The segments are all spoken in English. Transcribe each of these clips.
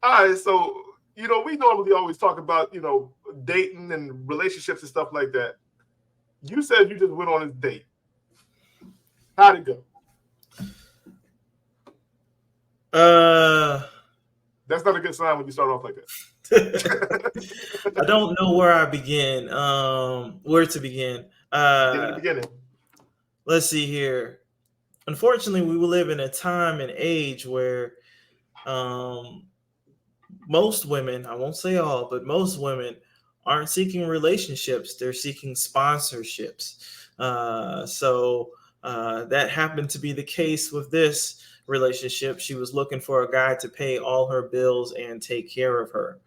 All right, so we normally always talk about dating and relationships and stuff like that. You said you just went on a date. How'd it go? Uh, That's not a good sign when you start off like I that. don't know where I begin. Where to begin? Begin at the beginning. Let's see here. Unfortunately, we live in a time and age where um, most women, I won't say all, but most women aren't seeking relationships. They're seeking sponsorships. So that happened to be the case with this relationship. She was looking for a guy to pay all her bills and take care of her.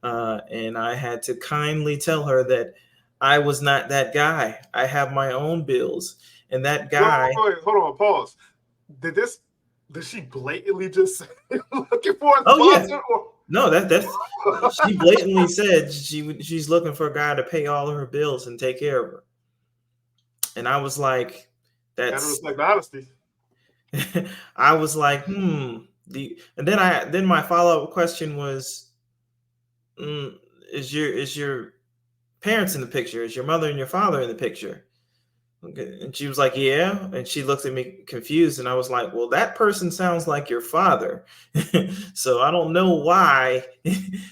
And I had to kindly tell her that I was not that guy. I have my own bills. And that Wait, guy, wait, hold on, pause. Did this? Did she blatantly just say looking for a oh yeah, sponsor? Or no, that's she blatantly said she's looking for a guy to pay all of her bills and take care of her. And I was like, gotta that's respect the honesty. I was like, and then my follow up question was, mm, is your parents in the picture? Is your mother and your father in the picture? Okay. And she was like, yeah. And she looked at me confused. And I was like, well, that person sounds like your father. So I don't know why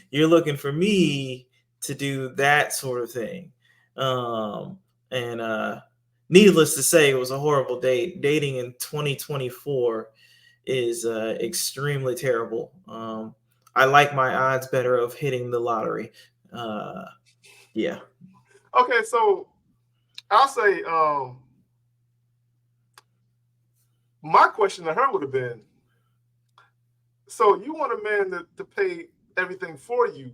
you're looking for me to do that sort of thing. And needless to say, it was a horrible date. Dating in 2024 is extremely terrible. I like my odds better of hitting the lottery. Uh, yeah. Okay, so I'll say, my question to her would have been, so you want a man to pay everything for you?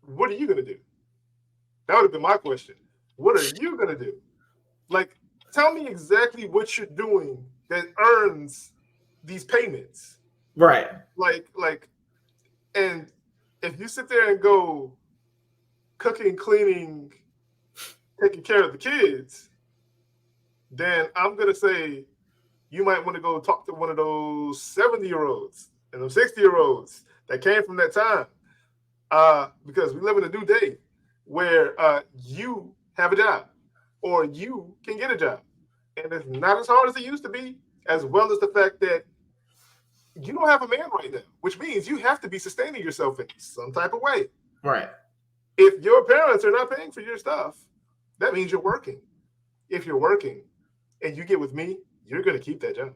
What are you gonna do? That would have been my question. What are you gonna do? Like, tell me exactly what you're doing that earns these payments. Right. Like, and if you sit there and go cooking, cleaning, taking care of the kids, then I'm gonna say you might want to go talk to one of those 70-year-olds and those 60-year-olds that came from that time. Because we live in a new day where you have a job or you can get a job. And it's not as hard as it used to be, as well as the fact that you don't have a man right now, which means you have to be sustaining yourself in some type of way. Right. If your parents are not paying for your stuff, that means you're working. If you're working and you get with me, you're going to keep that job.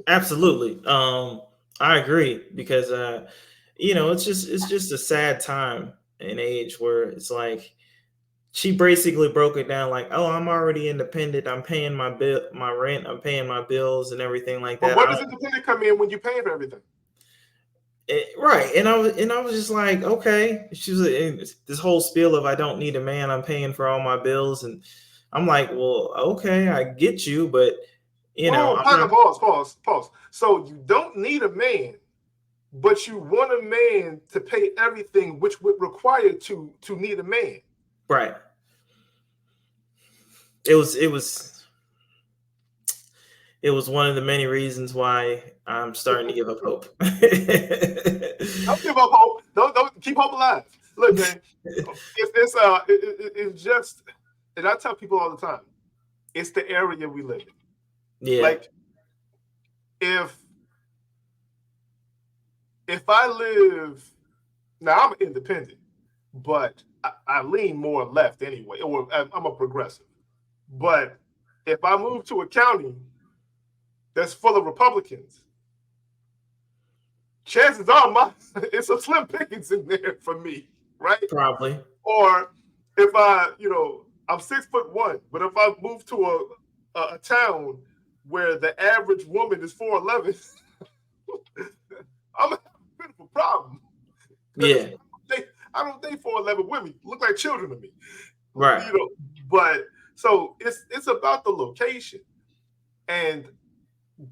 Absolutely. I agree because it's just a sad time and age where it's like she basically broke it down like, oh, I'm already independent. I'm paying my bill, my rent. I'm paying my bills and everything like But that. what I does don't independent come in when you pay for everything? right. And I was just like, okay. She was this whole spiel of I don't need a man. I'm paying for all my bills, and I'm like, well, okay, I get you, but Whoa, I'm not pause. So you don't need a man, but you want a man to pay everything, which would require to need a man. right. It was one of the many reasons why I'm starting to give up hope. Don't give up hope. Don't keep hope alive. Look, man, it's just, and I tell people all the time, it's the area we live in. Yeah. Like, if I live now, I'm independent, but I lean more left anyway, or I'm a progressive. But if I move to a county that's full of Republicans, chances are it's a slim pickings in there for me, right? Probably. Or if I'm 6'1", but if I move to a town where the average woman is 4'11", I'm gonna have a bit of a problem because Yeah. I don't think 4'11" women look like children to me, Right. you know. But so it's about the location, and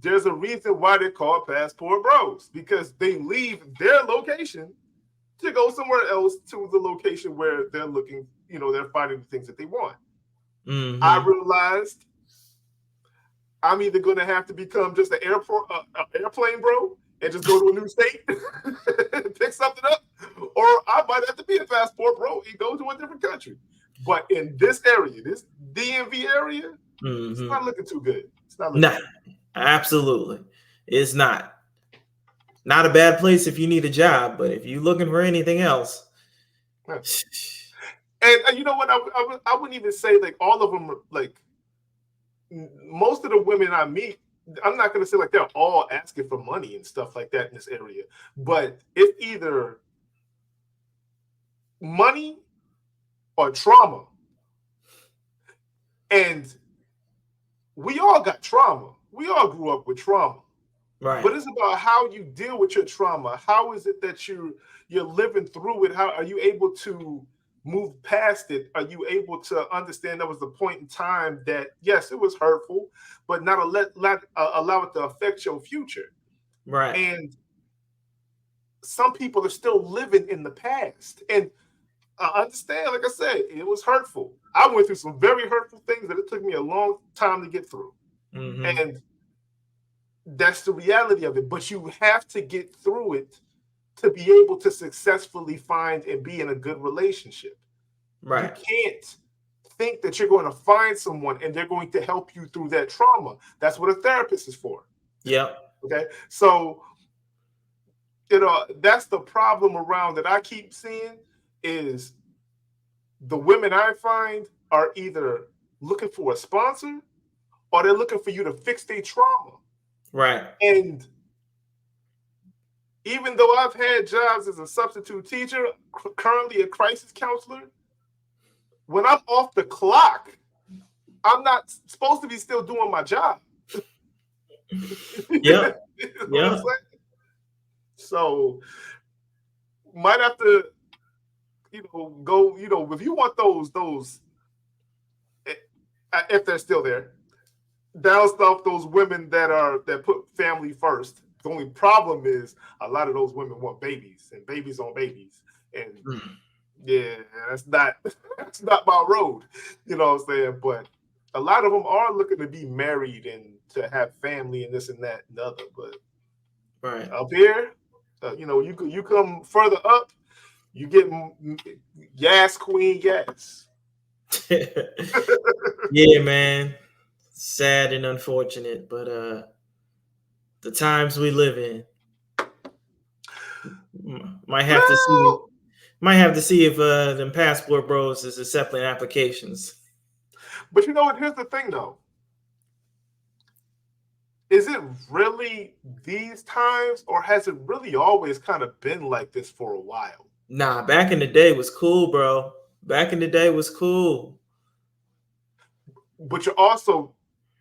there's a reason why they're called passport bros, because they leave their location to go somewhere else to the location where they're looking, they're finding the things that they want. I Hmm. realized I'm either going to have to become just an airplane bro and just go to a new state, pick something up, or I might have to be a passport bro and go to a different country. But in this area, this DMV area, it's Hmm. not looking too good. It's not looking Nah, good. absolutely. It's not a bad place if you need a job, but if you're looking for anything else, Yeah. And you know what? I wouldn't even say like all of them. Like most of the women I meet, I'm not gonna say like they're all asking for money and stuff like that in this area, but it's either money or trauma. And we all got trauma. We all grew up with trauma. right, But it's about how you deal with your trauma. How is it that you're living through it? How are you able to move past it? Are you able to understand there was a point in time that yes, it was hurtful, but not allow it to affect your future? right, And some people are still living in the past. And I understand, like I said, it was hurtful. I went through some very hurtful things that it took me a long time to get through. hmm, And that's the reality of it. But you have to get through it to be able to successfully find and be in a good relationship. You right, can't think that you're going to find someone and they're going to help you through that trauma. That's what a therapist is for. yep, Okay. So, that's the problem around that I keep seeing is the women I find are either looking for a sponsor or they're looking for you to fix their trauma. right, And even though I've had jobs as a substitute teacher, currently a crisis counselor, when I'm off the clock, I'm not supposed to be still doing my job. You yep, know what I'm yep, saying? So might have to, go, if you want those, if they're still there, down stuff those women that put family first. The only problem is a lot of those women want babies and babies on babies. And mm, yeah, that's not that's not my road. You know what I'm saying? But a lot of them are looking to be married and to have family and this and that and the other. But right. up here, you come further up, you get gas queen gas. Yeah, man. Sad and unfortunate, but the times we live in, might have to see Well, if them passport bros is accepting applications. but you know what? Here's the thing, though. Is it really these times, or has it really always kind of been like this for a while? Nah, back in the day was cool, bro. Back in the day was cool. But you're also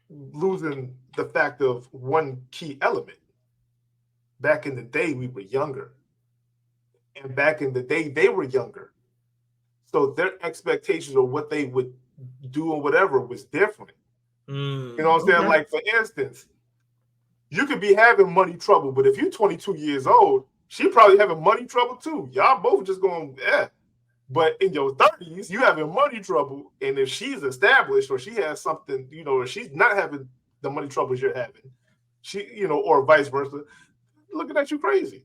losing the fact of one key element. Back in the day, we were younger, and back in the day, they were younger. So their expectations of what they would do or whatever was different. You know what I'm saying? Okay. Like, for instance, you could be having money trouble, but if you're 22 years old, she probably having money trouble too. Y'all both just going, yeah. But in your 30s, you having money trouble, and if she's established or she has something, or she's not having the money troubles you're having, or vice versa, looking at you crazy.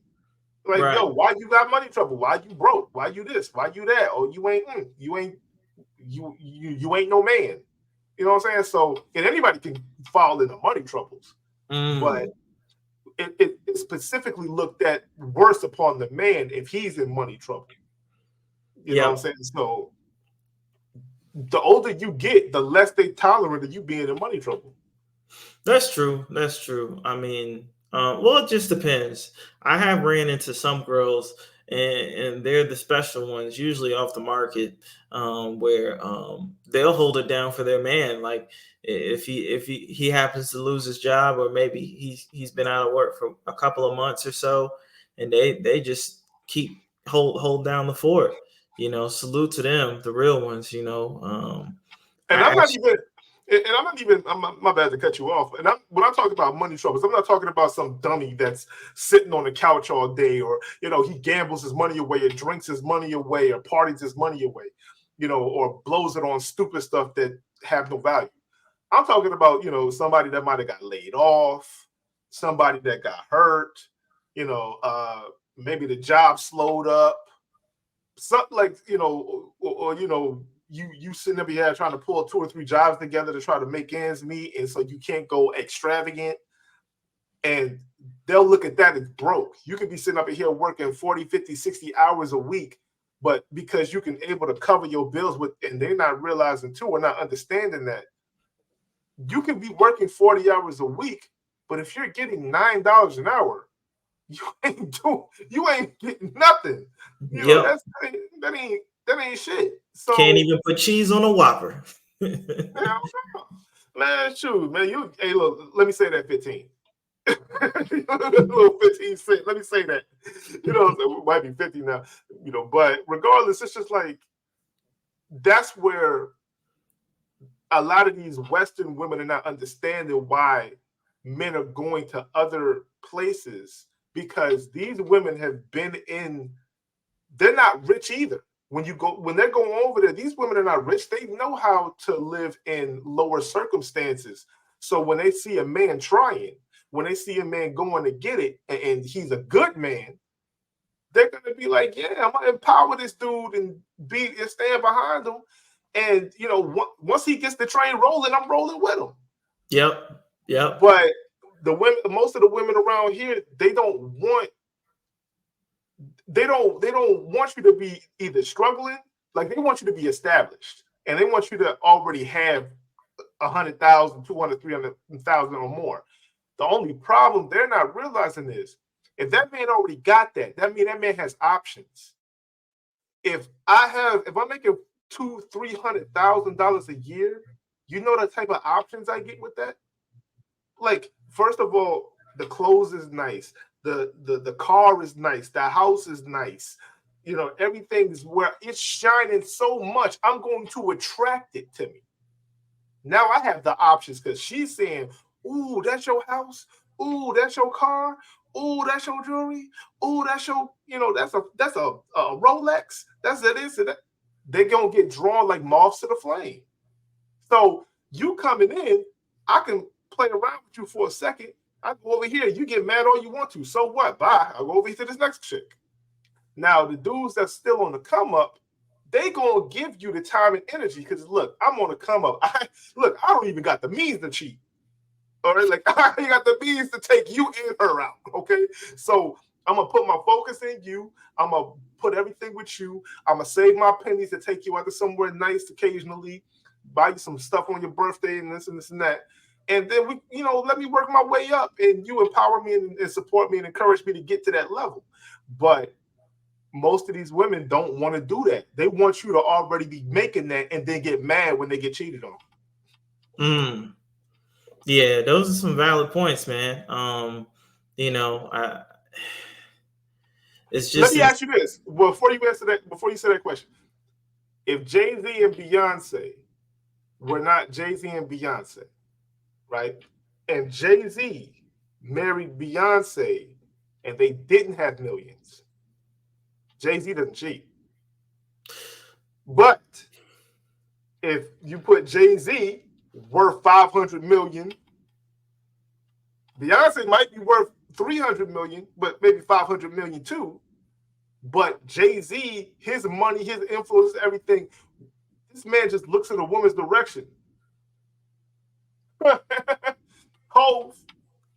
Like, Right. yo, why you got money trouble? Why you broke? Why you this? Why you that? Oh, you ain't no man. You know what I'm saying? So, and anybody can fall into money troubles, but Mm. it specifically looked at worse upon the man if he's in money trouble. You know what I'm Yep. saying? So the older you get, the less they tolerate of you being in money trouble. That's true. That's true. I mean, well, it just depends. I have ran into some girls, and they're the special ones, usually off the market, where they'll hold it down for their man. Like if he happens to lose his job, or maybe he's been out of work for a couple of months or so, and they just keep hold down the fort. Salute to them, the real ones. And I I'm not actually, even, and I'm not even. My bad to cut you off. And when I talk about money troubles, I'm not talking about some dummy that's sitting on the couch all day, or he gambles his money away, or drinks his money away, or parties his money away, or blows it on stupid stuff that have no value. I'm talking about somebody that might have got laid off, somebody that got hurt, You know, maybe the job slowed up, something like, or you sitting up here trying to pull 2 or 3 jobs together to try to make ends meet, and so you can't go extravagant, and they'll look at that as broke. You could be sitting up here working 40, 50, 60 hours a week, but because you can able to cover your bills with, and they're not realizing too, or not understanding that you can be working 40 hours a week, but if you're getting $9 an hour, you ain't getting nothing. Yep. That ain't shit. Can't So even put cheese on a Whopper. hell no. Man, shoot, man. Hey, look, let me say that 15. Little 15 cent. Let me say that. It might be 50 now, but regardless, it's just like that's where a lot of these Western women are not understanding why men are going to other places, because these women have been in, they're not rich either. When they're going over there, these women are not rich. They know how to live in lower circumstances. So when they see a man trying, when they see a man going to get it, and he's a good man, they're gonna be like, yeah, I'm gonna empower this dude and stand behind him. And once he gets the train rolling, I'm rolling with him. Yep. Yep. But most of the women around here, they don't want you to be either struggling, like they want you to be established, and they want you to already have 100,000, 200, 300,000 or more. The only problem they're not realizing is, if that man already got that means that man has options. If I'm making $200,000-300,000 a year, you know the type of options I get with that? Like, first of all, the clothes is nice, the car is nice, the house is nice, everything is where it's shining so much, I'm going to attract it to me. Now I have the options, because she's saying, ooh, that's your house, ooh, that's your car, ooh, that's your jewelry, ooh, that's your, that's a Rolex, that's this and that. They're gonna get drawn like moths to the flame. So you coming in, I can play around with you for a second. I go over here, you get mad all you want to. So what? Bye. I'll go over here to this next chick. Now, the dudes that's still on the come up, they gonna give you the time and energy, because look, I'm on the come up. I don't even got the means to cheat. All right, like I ain't got the means to take you and her out. Okay, so I'm gonna put my focus in you. I'm gonna put everything with you. I'm gonna save my pennies to take you out to somewhere nice occasionally, buy you some stuff on your birthday and this and that. And then let me work my way up, and you empower me and support me and encourage me to get to that level. But most of these women don't want to do that. They want you to already be making that and then get mad when they get cheated on. Yeah, those are some valid points, man. It's Let just me ask you this before you answer that. Before you say that question, if Jay-Z and Beyonce were not Jay-Z and Beyonce, right? And Jay-Z married Beyonce and they didn't have millions, Jay-Z doesn't cheat. But if you put Jay-Z worth 500 million, Beyonce might be worth 300 million, but maybe 500 million too. But Jay-Z, his money, his influence, everything, this man just looks in a woman's direction. Hove,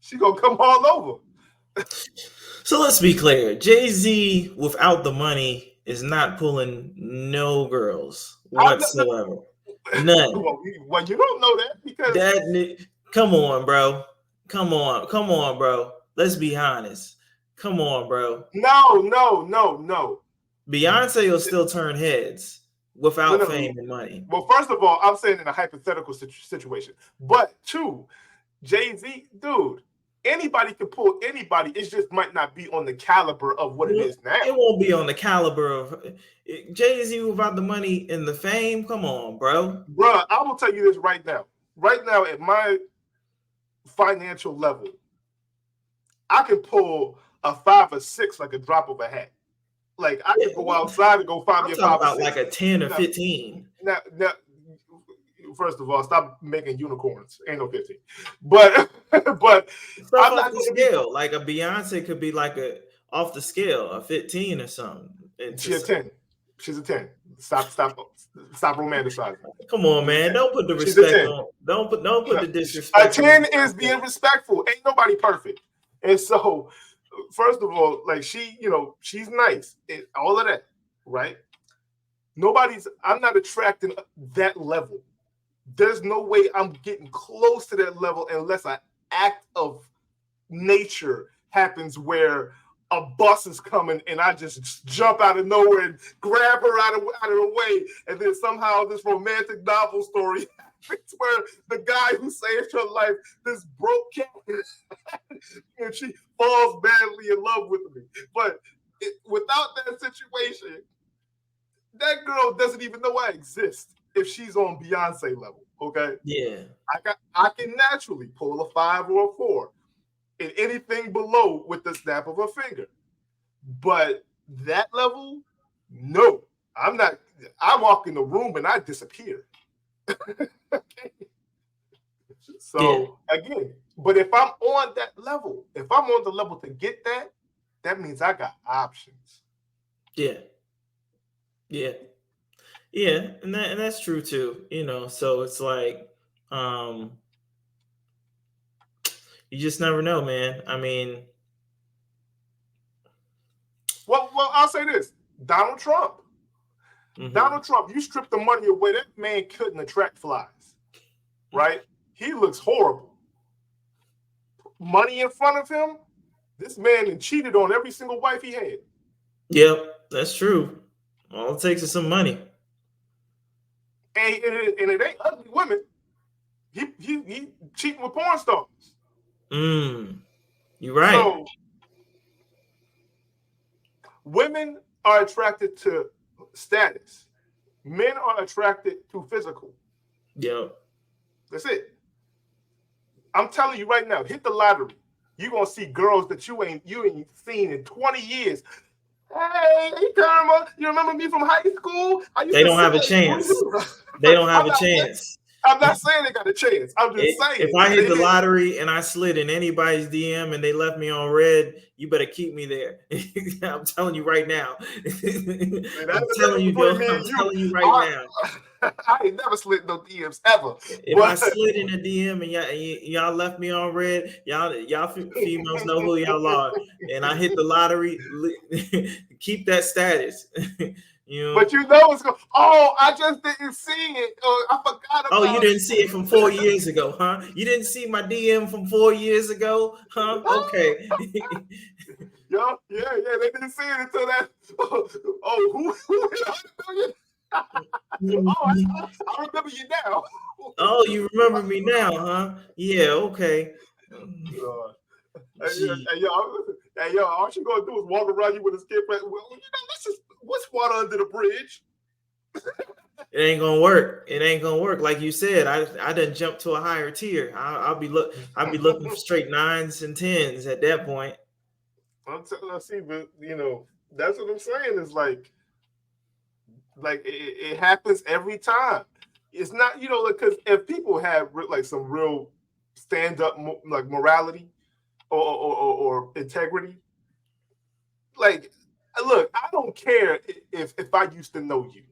she gonna come all over. So let's be clear. Jay-Z, without the money, is not pulling no girls whatsoever. None. Well, you don't know that, because Come on, bro. Come on, bro. Let's be honest. Come on, bro. No. Beyonce will still turn heads without No. fame and money. Well, first of all, I'm saying in a hypothetical situation. But two, Jay-Z, dude, anybody can pull anybody. It just might not be on the caliber of what it is now. It won't be on the caliber of Jay-Z without the money and the fame. Come on, bro. Bruh, I will tell you this right now. Right now, at my financial level, I can pull a 5 or 6 like a drop of a hat. Like, I could go outside and go find me a 5 or 6. Like a 10 or 15. Now, first of all, stop making unicorns. Ain't no 15. But but Stuff I'm off not the going to be. scale. Like a Beyonce could be like a off the scale, a 15 or something. It's She's a just, 10. She's a 10. Stop romanticizing. come on, She's a man. 10. Don't put the She's a respect 10. on. Don't put No. the A disrespect on 10 is being Beyonce. respectful. Ain't nobody perfect. And so, first of all, like she's nice. All of that, right? I'm not attracting that level. There's no way I'm getting close to that level unless an act of nature happens where a bus is coming and I just jump out of nowhere and grab her out of the way, and then somehow this romantic novel story happens where the guy who saved her life, this broke cat, and she falls badly in love with me. But without that situation, that girl doesn't even know I exist if she's on Beyonce level. Okay, Yeah. I can naturally pull a 5 or a 4 in anything below with the snap of a finger. But that level, no, I'm not. I walk in the room and I disappear. So again, but if I'm on that level, if I'm on the level to get that, that means I got options. Yeah. Yeah. Yeah. And that's true too. So it's like, um, you just never know, man. I mean, Well, I'll say this: Donald Trump. mm-hmm. Donald Trump, you strip the money away, that man couldn't attract flies, right? He looks horrible. Money in front of him, this man cheated on every single wife he had. Yep, that's true. All it takes is some money. And it ain't ugly women. He cheating with porn stars. You're right. So women are attracted to status. Men are attracted to physical. Yep. That's it. I'm telling you right now, hit the lottery. You're gonna see girls that you ain't seen in 20 years. Hey, Karma, you remember me from high school? They don't have a chance. They don't have a chance. I'm not saying they got a chance. I'm just saying. If I hit the lottery and I slid in anybody's DM and they left me on red, you better keep me there. I'm telling you right now. I'm telling you right now. I ain't never slid no DMs ever. If I slid in a DM and y'all left me on red, y'all females know who y'all are. And I hit the lottery, keep that status. But it's going. Oh, I just didn't see it. I forgot about it. Oh, you didn't see it from 4 years ago, huh? You didn't see my DM from 4 years ago, huh? Okay. Yeah, they didn't see it until that. Oh, who I remember you now. Oh, you remember me now, huh? Yeah, okay. Hey, yo, all she gonna do is walk around you with a skip. Well, what's water under the bridge? It ain't gonna work. It ain't gonna work. Like you said, I didn't jump to a higher tier. I'll be looking for straight 9s and 10s at that point. See, but that's what I'm saying. Is like it happens every time. It's not because if people have like some real stand up like morality or integrity, like look, I don't care if I used to know you,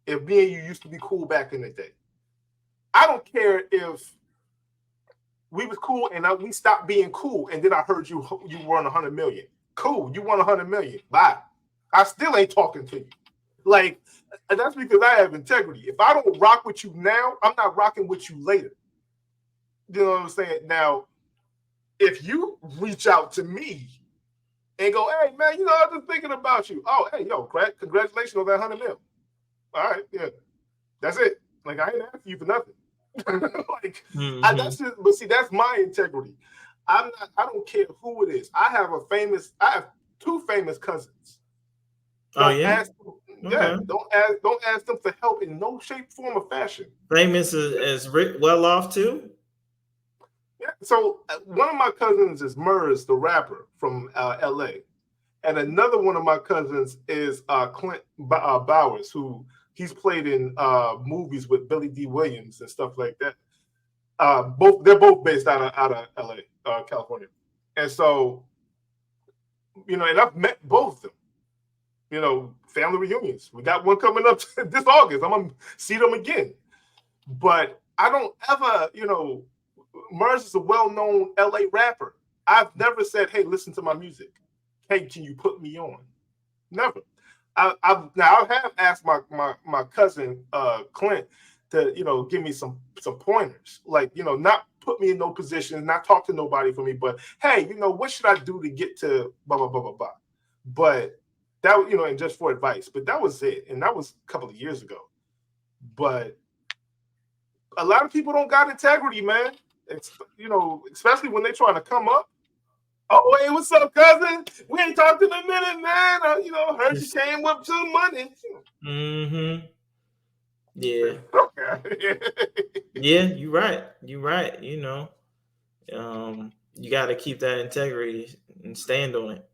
if me and you used to be cool back in the day. I don't care if we was cool and we stopped being cool, and then I heard you won 100 million. Cool, you won 100 million. Bye. I still ain't talking to you. Like, that's because I have integrity. If I don't rock with you now, I'm not rocking with you later. You know what I'm saying? Now, if you reach out to me and go, hey, man, I was just thinking about you. Oh, hey, yo, congratulations on that 100 mil. All right, yeah. That's it. Like, I ain't asking you for nothing. That's just, but see, that's my integrity. I don't care who it is. I have 2 famous cousins. Don't ask them, don't ask them for help in no shape, form, or fashion. Famous as well off too? Yeah. So one of my cousins is Murs, the rapper from LA. And another one of my cousins is Clint Bowers, who he's played in movies with Billy D. Williams and stuff like that. They're both based out of LA, California, and so and I've met both of them. Family reunions. We got one coming up this August. I'm gonna see them again. But I don't ever, Murs is a well-known LA rapper. I've never said, "Hey, listen to my music. Hey, can you put me on?" Never. I have asked my cousin Clint to give me some pointers, like not put me in no positions, not talk to nobody for me, but hey, what should I do to get to blah blah blah blah blah. But that and just for advice, but that was it, and that was a couple of years ago. But a lot of people don't got integrity, man. It's especially when they're trying to come up. Oh, hey, what's up, cousin? We ain't talked in a minute, man. Heard you came up to the money. Mm-hmm. Yeah. Okay. Yeah, you're right. You're right. You got to keep that integrity and stand on it.